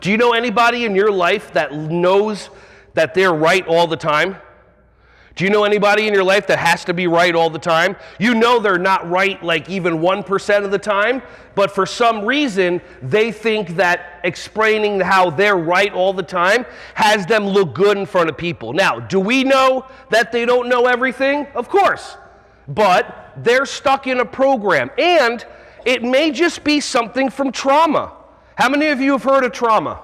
Do you know anybody in your life that knows that they're right all the time? Do you know anybody in your life that has to be right all the time? You know they're not right like even 1% of the time, but for some reason, they think that explaining how they're right all the time has them look good in front of people. Now, do we know that they don't know everything? Of course. But they're stuck in a program, and it may just be something from trauma. How many of you have heard of trauma?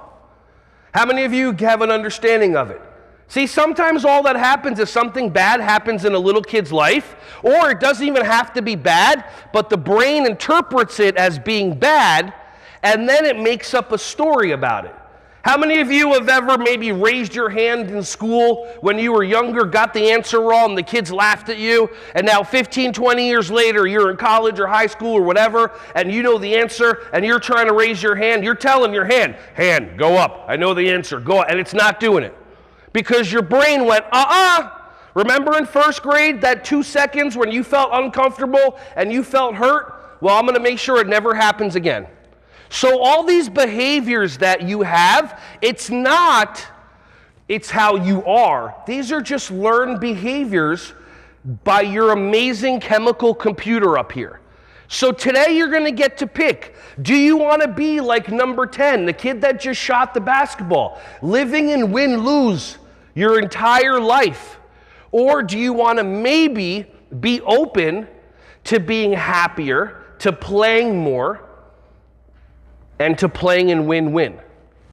How many of you have an understanding of it? See, sometimes all that happens is something bad happens in a little kid's life, or it doesn't even have to be bad, but the brain interprets it as being bad, and then it makes up a story about it. How many of you have ever maybe raised your hand in school when you were younger, got the answer wrong, the kids laughed at you, and now 15, 20 years later, you're in college or high school or whatever, and you know the answer, and you're trying to raise your hand, you're telling your hand, go up, I know the answer, go up, and it's not doing it. Because your brain went, Remember in first grade, that 2 seconds when you felt uncomfortable and you felt hurt? Well, I'm going to make sure it never happens again. So all these behaviors that you have, it's how you are. These are just learned behaviors by your amazing chemical computer up here. So today you're going to get to pick. Do you want to be like number 10, the kid that just shot the basketball, living in win-lose your entire life? Or do you want to maybe be open to being happier, to playing more, and to playing in win-win?